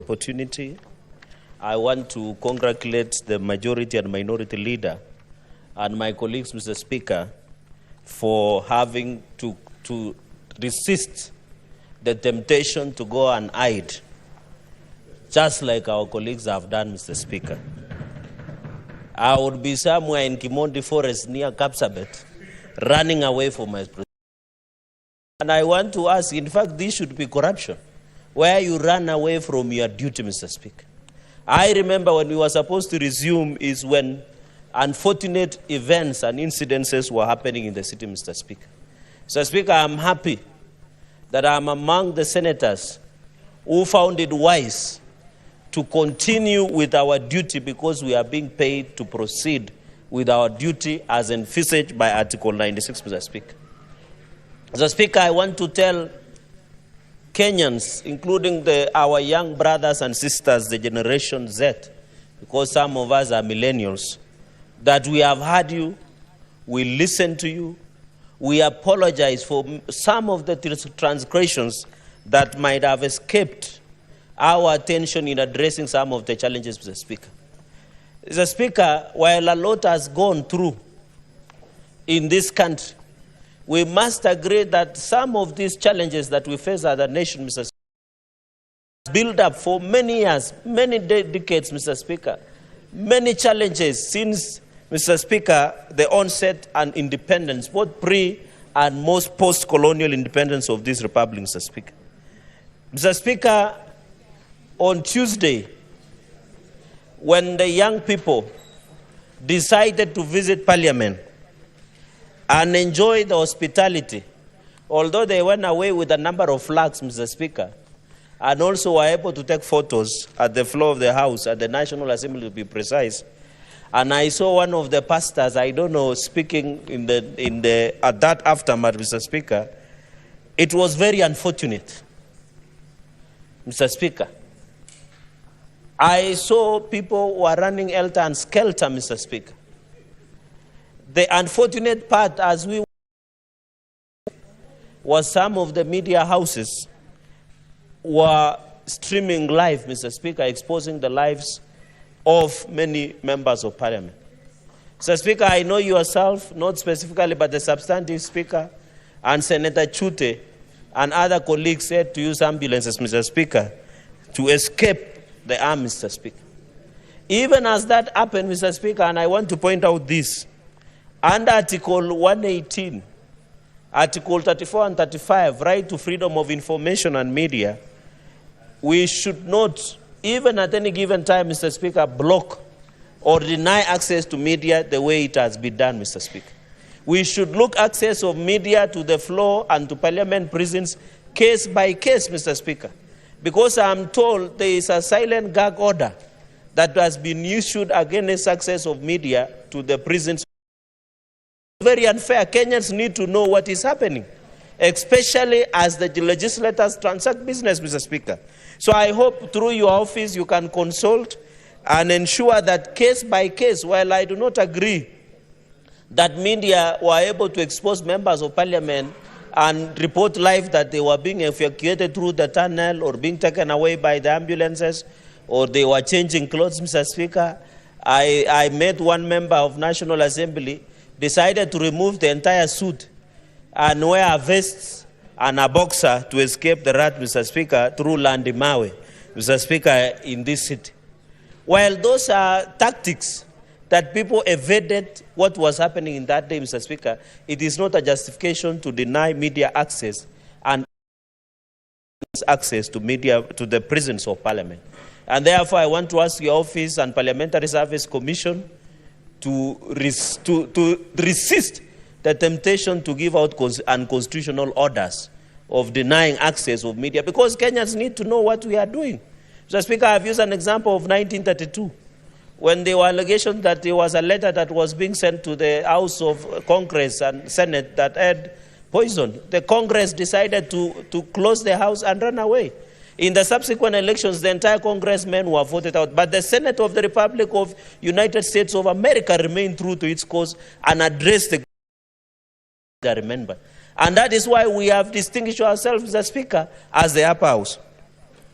Opportunity. I want to congratulate the majority and minority leader and my colleagues, Mr. Speaker, for having to resist the temptation to go and hide, just like our colleagues have done, Mr. Speaker. I would be somewhere in Kimondi Forest near Kapsabet, running away from my president. And I want to ask, in fact, this should be corruption, where you run away from your duty, Mr. Speaker. I remember when we were supposed to resume is when unfortunate events and incidences were happening in the city, Mr. Speaker. Mr. Speaker, I'm happy that I'm among the senators who found it wise to continue with our duty because we are being paid to proceed with our duty as envisaged by Article 96, Mr. Speaker. Mr. Speaker, I want to tell Kenyans, including our young brothers and sisters, the Generation Z, because some of us are millennials, that we have heard you, we listen to you, we apologize for some of the transgressions that might have escaped our attention in addressing some of the challenges, Mr. Speaker. Mr. Speaker, while a lot has gone through in this country, we must agree that some of these challenges that we face as a nation, Mr. Speaker, build up for many years, many decades, Mr. Speaker. Many challenges since, Mr. Speaker, the onset and independence, both pre and most post-colonial independence of this republic, Mr. Speaker. Mr. Speaker, on Tuesday, when the young people decided to visit Parliament and enjoy the hospitality, although they went away with a number of flags, Mr. Speaker, and also were able to take photos at the floor of the House, at the National Assembly to be precise. And I saw one of the pastors, I don't know, speaking at that aftermath, Mr. Speaker. It was very unfortunate, Mr. Speaker. I saw people who were running helter and skelter, Mr. Speaker. The unfortunate part, as we was some of the media houses were streaming live, Mr. Speaker, exposing the lives of many members of Parliament. Mr. Speaker, I know yourself, not specifically, but the substantive Speaker and Senator Chute and other colleagues said to use ambulances, Mr. Speaker, to escape the arm, Mr. Speaker. Even as that happened, Mr. Speaker, and I want to point out this, under Article 118, Article 34 and 35, right to freedom of information and media, we should not, even at any given time, Mr. Speaker, block or deny access to media the way it has been done, Mr. Speaker. We should look access of media to the floor and to Parliament prisons case by case, Mr. Speaker, because I'm told there is a silent gag order that has been issued against access of media to the prisons. Very unfair. Kenyans need to know what is happening, especially as the legislators transact business, Mr. Speaker. So I hope through your office you can consult and ensure that case by case, while I do not agree that media were able to expose members of Parliament and report live that they were being evacuated through the tunnel or being taken away by the ambulances or they were changing clothes, Mr. Speaker. I met one member of National Assembly, decided to remove the entire suit and wear a vest and a boxer to escape the rat, Mr. Speaker, through Landimawe, Mr. Speaker, in this city. While those are tactics that people evaded what was happening in that day, Mr. Speaker, it is not a justification to deny media access and access to media to the prisons of Parliament. And therefore, I want to ask your office and Parliamentary Service Commission to resist the temptation to give out unconstitutional orders of denying access of media, because Kenyans need to know what we are doing. Mr. Speaker, I've used an example of 1932, when there were allegations that there was a letter that was being sent to the House of Congress and Senate that had poison. The Congress decided to close the House and run away. In the subsequent elections, the entire congressmen were voted out. But the Senate of the Republic of United States of America remained true to its cause and addressed the remember. And that is why we have distinguished ourselves, Mr. Speaker, as the upper house.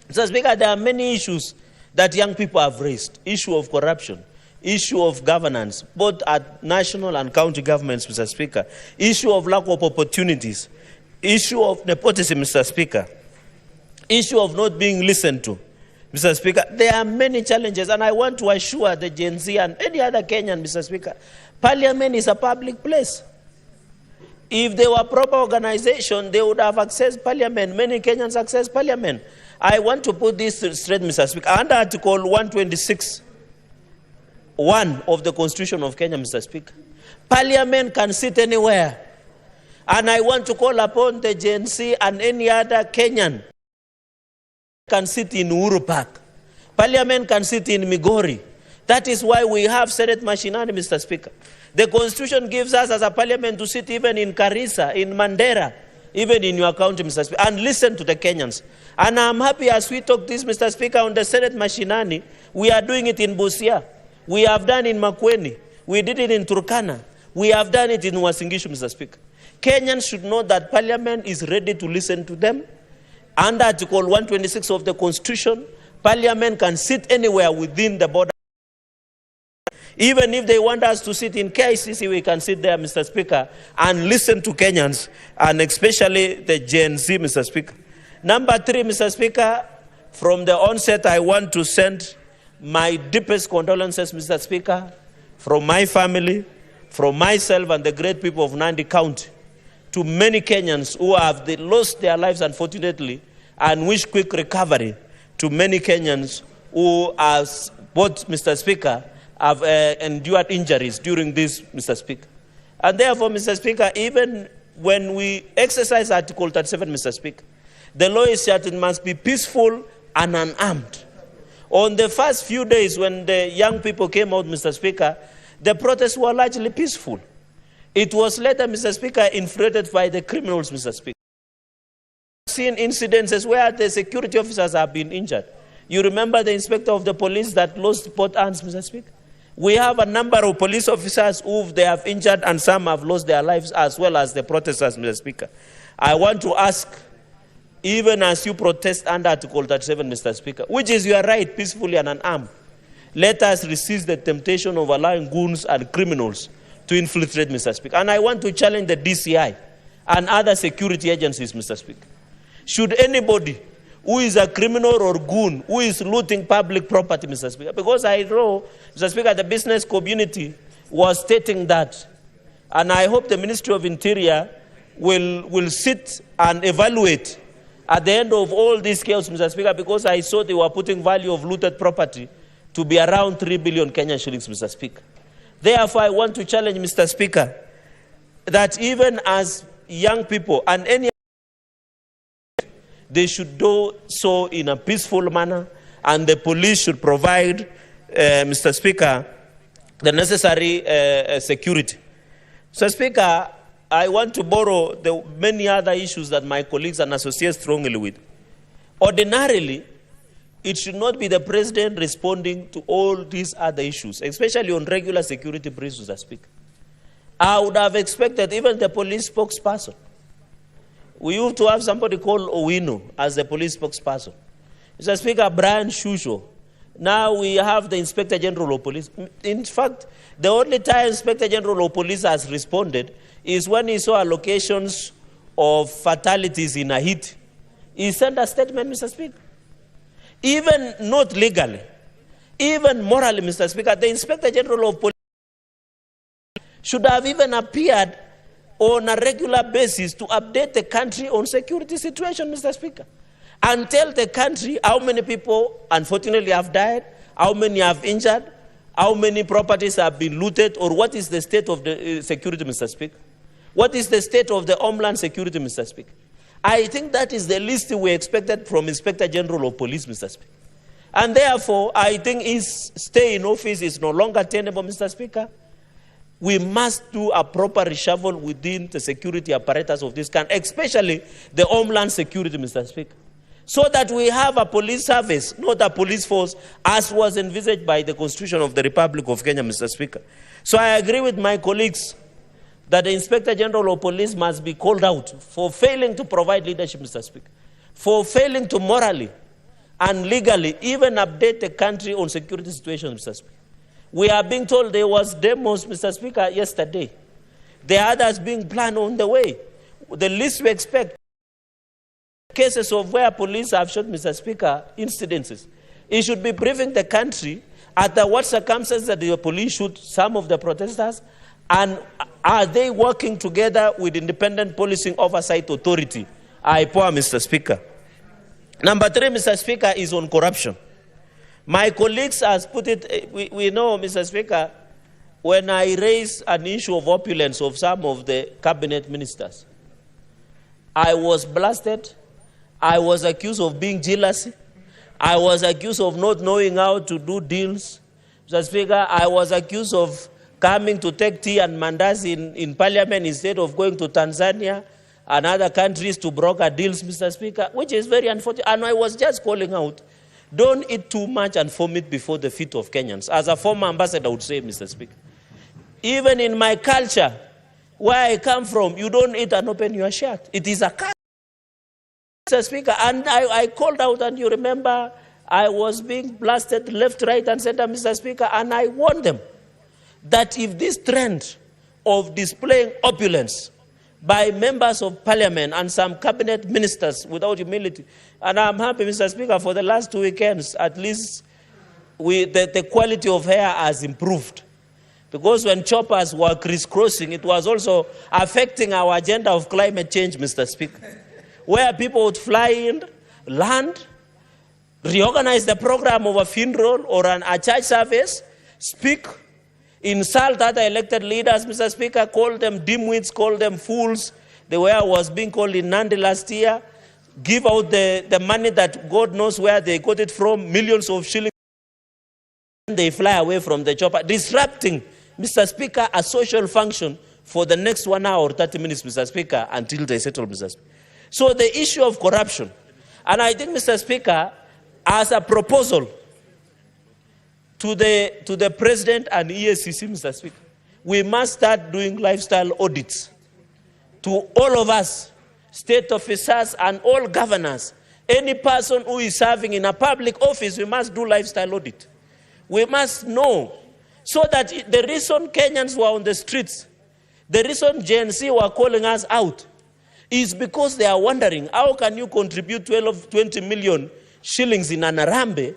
Mr. Speaker, there are many issues that young people have raised. Issue of corruption, issue of governance, both at national and county governments, Mr. Speaker. Issue of lack of opportunities. Issue of nepotism, Mr. Speaker. Issue of not being listened to, Mr. Speaker. There are many challenges, and I want to assure the Gen Z and any other Kenyan, Mr. Speaker, Parliament is a public place. If there were proper organization, they would have accessed Parliament. Many Kenyans access Parliament. I want to put this straight, Mr. Speaker. Under Article 126(1) of the Constitution of Kenya, Mr. Speaker, Parliament can sit anywhere. And I want to call upon the Gen Z and any other Kenyan can sit in Uhuru Park. Parliament can sit in Migori. That is why we have Senate machinery, Mr. Speaker. The Constitution gives us as a Parliament to sit even in Garissa, in Mandera, even in your county, Mr. Speaker, and listen to the Kenyans. And I'm happy as we talk this, Mr. Speaker, on the Senate machinery, we are doing it in Busia. We have done it in Makueni. We did it in Turkana. We have done it in Uasin Gishu, Mr. Speaker. Kenyans should know that Parliament is ready to listen to them. Under Article 126 of the Constitution, Parliament can sit anywhere within the border. Even if they want us to sit in KICC, we can sit there, Mr. Speaker, and listen to Kenyans, and especially the Gen Z, Mr. Speaker. Number 3, Mr. Speaker, from the onset, I want to send my deepest condolences, Mr. Speaker, from my family, from myself and the great people of Nandi County, to many Kenyans who have lost their lives, unfortunately, and wish quick recovery to many Kenyans who, as both, Mr. Speaker, have endured injuries during this, Mr. Speaker. And therefore, Mr. Speaker, even when we exercise Article 37, Mr. Speaker, the law is that it must be peaceful and unarmed. On the first few days when the young people came out, Mr. Speaker, the protests were largely peaceful. It was later, Mr. Speaker, infiltrated by the criminals, Mr. Speaker. I've seen incidences where the security officers have been injured. You remember the inspector of the police that lost both hands, Mr. Speaker? We have a number of police officers who they have injured and some have lost their lives, as well as the protesters, Mr. Speaker. I want to ask, even as you protest under Article 37, Mr. Speaker, which is your right, peacefully and unarmed, let us resist the temptation of allowing goons and criminals to infiltrate, Mr. Speaker. And I want to challenge the DCI and other security agencies, Mr. Speaker. Should anybody who is a criminal or goon who is looting public property, Mr. Speaker, because I know, Mr. Speaker, the business community was stating that, and I hope the Ministry of Interior will sit and evaluate at the end of all these chaos, Mr. Speaker, because I saw they were putting value of looted property to be around 3 billion Kenyan shillings, Mr. Speaker. Therefore, I want to challenge, Mr. Speaker, that even as young people and any, they should do so in a peaceful manner, and the police should provide, Mr. Speaker, the necessary security. Mr. Speaker, I want to borrow the many other issues that my colleagues and associate strongly with. Ordinarily, it should not be the president responding to all these other issues, especially on regular security briefs, Mr. Speaker. I would have expected even the police spokesperson. We used to have somebody called Owino as the police spokesperson. Mr. Speaker, Brian Shusho. Now we have the Inspector General of Police. In fact, the only time Inspector General of Police has responded is when he saw allocations of fatalities in Haiti. He sent a statement, Mr. Speaker. Even not legally, even morally, Mr. Speaker, the Inspector General of Police should have even appeared on a regular basis to update the country on security situation, Mr. Speaker, and tell the country how many people, unfortunately, have died, how many have injured, how many properties have been looted, or what is the state of the security, Mr. Speaker. What is the state of the homeland security, Mr. Speaker? I think that is the least we expected from Inspector General of Police, Mr. Speaker. And therefore, I think his stay in office is no longer tenable, Mr. Speaker. We must do a proper reshuffle within the security apparatus of this country, especially the homeland security, Mr. Speaker, so that we have a police service, not a police force, as was envisaged by the Constitution of the Republic of Kenya, Mr. Speaker. So I agree with my colleagues that the Inspector General of Police must be called out for failing to provide leadership, Mr. Speaker, for failing to morally and legally even update the country on security situation, Mr. Speaker. We are being told there was demos, Mr. Speaker, yesterday. There are others being planned on the way. The least we expect, cases of where police have shot, Mr. Speaker, incidences. It should be briefing the country under what circumstances that the police shoot some of the protesters, and are they working together with Independent Policing Oversight Authority? I pour, Mr. Speaker. Number 3, Mr. Speaker, is on corruption. My colleagues has put it, we know, Mr. Speaker, when I raise an issue of opulence of some of the cabinet ministers, I was blasted, I was accused of being jealous, I was accused of not knowing how to do deals. Mr. Speaker, I was accused of coming to take tea and mandazi in Parliament instead of going to Tanzania and other countries to broker deals, Mr. Speaker, which is very unfortunate. And I was just calling out, don't eat too much and vomit before the feet of Kenyans. As a former ambassador would say, Mr. Speaker. Even in my culture, where I come from, you don't eat and open your shirt. It is a culture, Mr. Speaker. And I called out, and you remember, I was being blasted left, right, and center, Mr. Speaker, and I warned them that if this trend of displaying opulence by members of Parliament and some cabinet ministers without humility, and I'm happy, Mr. Speaker, for the last 2 weekends, at least the quality of hair has improved. Because when choppers were crisscrossing, it was also affecting our agenda of climate change, Mr. Speaker, where people would fly in, land, reorganize the program of a funeral or a church service, speak, insult other elected leaders, Mr. Speaker, call them dimwits, call them fools, the way I was being called in Nandi last year, give out the money that God knows where they got it from, millions of shillings, and they fly away from the chopper, disrupting, Mr. Speaker, a social function for the next 1 hour or 30 minutes, Mr. Speaker, until they settle, Mr. Speaker. So the issue of corruption, and I think, Mr. Speaker, as a proposal to the President and EACC, Mr. Speaker, we must start doing lifestyle audits to all of us, state officers and all governors. Any person who is serving in a public office, we must do lifestyle audit. We must know, so that the reason Kenyans were on the streets, the reason Gen Z were calling us out, is because they are wondering, how can you contribute 20 million shillings in an Arambe,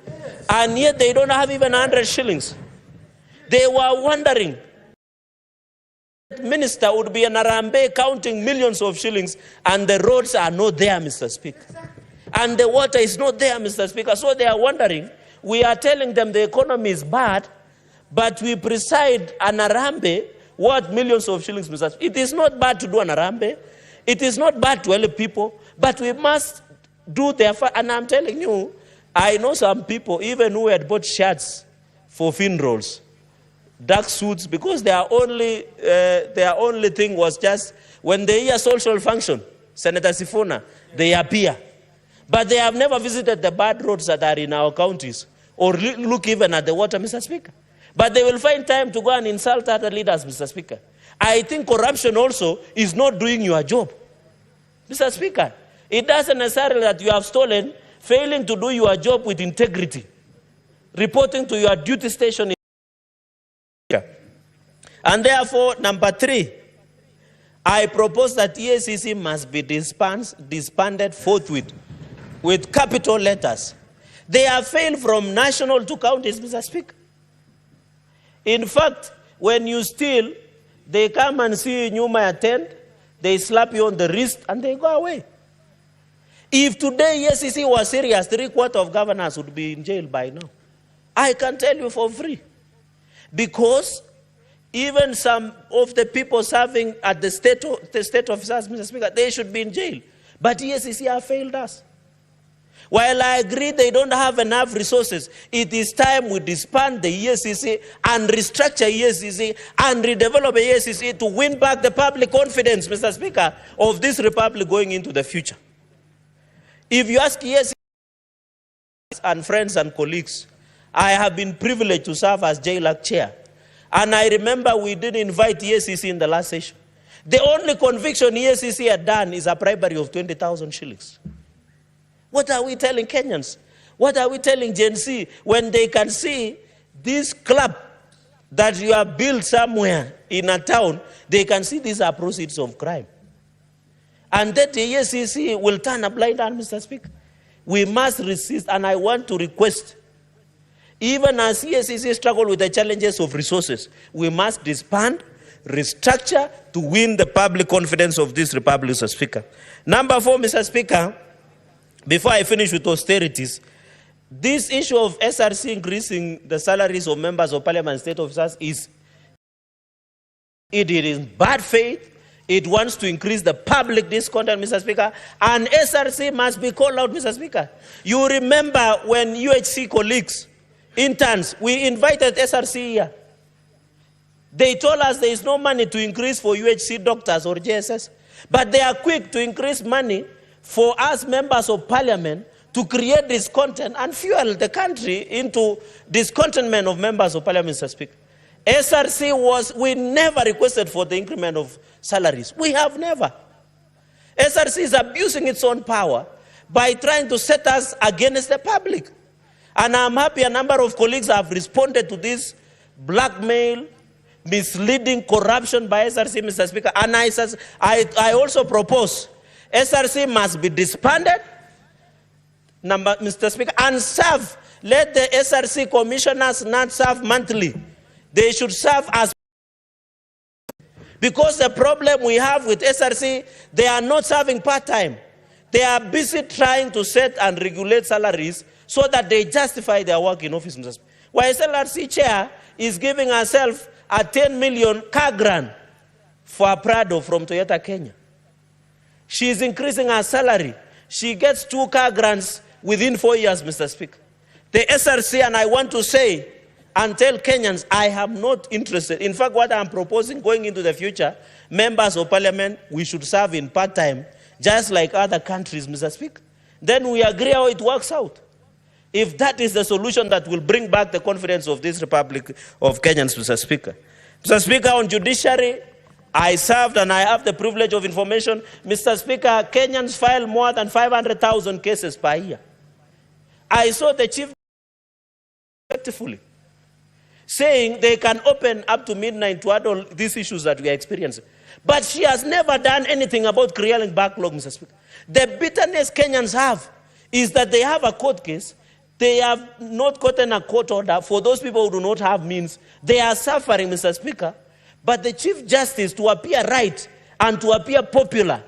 and yet they don't have even 100 shillings. They were wondering, minister would be an Arambe counting millions of shillings, and the roads are not there, Mr. Speaker. And the water is not there, Mr. Speaker. So they are wondering, we are telling them the economy is bad, but we preside an Arambe worth millions of shillings, Mr. Speaker. It is not bad to do an Arambe. It is not bad to help people, but we must do their part. And I'm telling you, I know some people, even who had bought shirts for funerals, dark suits, because their only thing was just, when they hear social function, Senator Sifuna, they appear. But they have never visited the bad roads that are in our counties, or look even at the water, Mr. Speaker. But they will find time to go and insult other leaders, Mr. Speaker. I think corruption also is not doing your job, Mr. Speaker. It doesn't necessarily that you have stolen, failing to do your job with integrity, reporting to your duty station. And therefore, number 3, I propose that EACC must be disbanded forthwith with capital letters. They have failed from national to counties, Mr. Speaker. In fact, when you steal, they come and see you nyuma ya tent, they slap you on the wrist, and they go away. If today EACC was serious, 3/4 of governors would be in jail by now. I can tell you for free. Because even some of the people serving at the state officers, Mr. Speaker, they should be in jail. But EACC have failed us. While I agree they don't have enough resources, it is time we disband the EACC and restructure EACC and redevelop EACC to win back the public confidence, Mr. Speaker, of this republic going into the future. If you ask EACC and friends and colleagues, I have been privileged to serve as JLAC chair. And I remember we did invite EACC in the last session. The only conviction EACC had done is a bribery of 20,000 shillings. What are we telling Kenyans? What are we telling Gen Z when they can see this club that you have built somewhere in a town, they can see these are proceeds of crime? And that the EACC will turn a blind eye, Mr. Speaker. We must resist, and I want to request, even as EACC struggle with the challenges of resources, we must disband, restructure to win the public confidence of this republic, Mr. Speaker. Number 4, Mr. Speaker, before I finish with austerities, this issue of SRC increasing the salaries of members of parliament and state officers is in bad faith. It wants to increase the public discontent, Mr. Speaker, and SRC must be called out, Mr. Speaker. You remember when UHC colleagues, interns, we invited SRC here. They told us there is no money to increase for UHC doctors or JSS, but they are quick to increase money for us members of parliament to create discontent and fuel the country into discontentment of members of parliament, Mr. Speaker. we never requested for the increment of salaries. We have never. SRC is abusing its own power by trying to set us against the public. And I'm happy a number of colleagues have responded to this blackmail, misleading corruption by SRC, Mr. Speaker. And I also propose SRC must be disbanded, Mr. Speaker, and serve. Let the SRC commissioners not serve monthly. They should serve as, because the problem we have with SRC, they are not serving part-time. They are busy trying to set and regulate salaries so that they justify their work in office, Mr. Speaker. While SLRC chair is giving herself a 10 million car grant for a Prado from Toyota Kenya. She is increasing her salary. She gets 2 car grants within 4 years, Mr. Speaker. The SRC, and I want to say and tell Kenyans, I am not interested. In fact, what I'm proposing going into the future, members of parliament, we should serve in part-time, just like other countries, Mr. Speaker. Then we agree how it works out. If that is the solution that will bring back the confidence of this Republic of Kenyans, Mr. Speaker. Mr. Speaker, on judiciary, I served and I have the privilege of information. Mr. Speaker, Kenyans file more than 500,000 cases per year. I saw the chief effectively saying they can open up to midnight to handle these issues that we are experiencing. But she has never done anything about clearing backlog, Mr. Speaker. The bitterness Kenyans have is that they have a court case. They have not gotten a court order. For those people who do not have means, they are suffering, Mr. Speaker. But the Chief Justice, to appear right and to appear popular,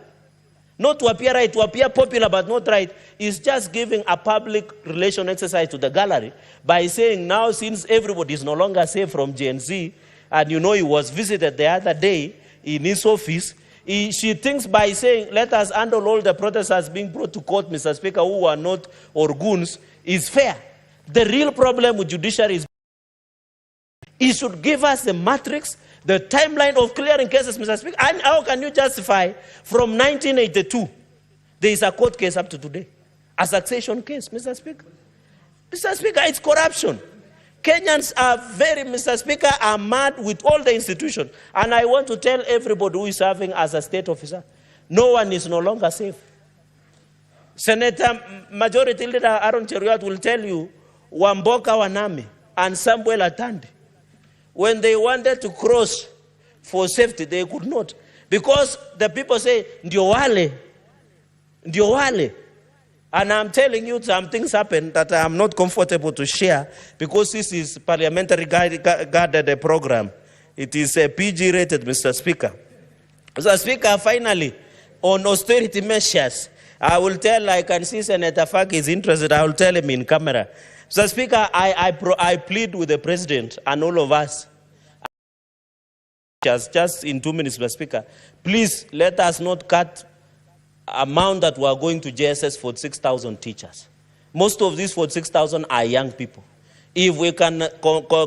not to appear right, to appear popular but not right, is just giving a public relation exercise to the gallery by saying now, since everybody is no longer safe from Gen Z, and you know he was visited the other day in his office, she thinks by saying, let us handle all the protesters being brought to court, Mr. Speaker, who are not Orguns, is fair. The real problem with judiciary is it should give us the matrix, the timeline of clearing cases, Mr. Speaker. And how can you justify from 1982, there is a court case up to today, a succession case, Mr. Speaker? Mr. Speaker, it's corruption. Kenyans are very, Mr. Speaker, are mad with all the institutions. And I want to tell everybody who is serving as a state officer, no one is no longer safe. Senator Majority Leader Aaron Cherargei will tell you, Wamboka Wanami and Samuel Atandi, when they wanted to cross for safety, they could not. Because the people say, ndio wale. And I'm telling you, some things happen that I'm not comfortable to share because this is parliamentary guided program. It is a PG rated, Mr. Speaker. Mr. Speaker, finally, on austerity measures, I will tell, I can see Senator Faki is interested, I will tell him in camera. Mr. Speaker, I plead with the President and all of us, just in 2 minutes, Mr. Speaker, please let us not cut amount that we are going to JSS for 6,000 teachers. Most of these 46,000 are young people. If we can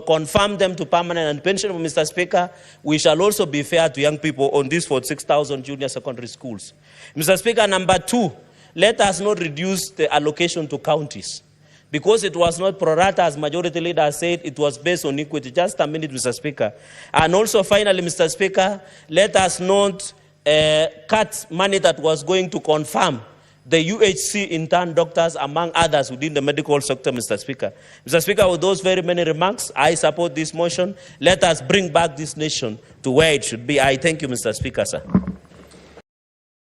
confirm them to permanent and pensionable, Mr. Speaker, we shall also be fair to young people on these 46,000 junior secondary schools. Mr. Speaker, number 2, let us not reduce the allocation to counties. Because it was not pro rata, as Majority Leader said, it was based on equity. Just a minute, Mr. Speaker. And also, finally, Mr. Speaker, let us not cut money that was going to confirm the UHC intern doctors, among others within the medical sector, Mr. Speaker. Mr. Speaker, with those very many remarks, I support this motion. Let us bring back this nation to where it should be. I thank you, Mr. Speaker, sir.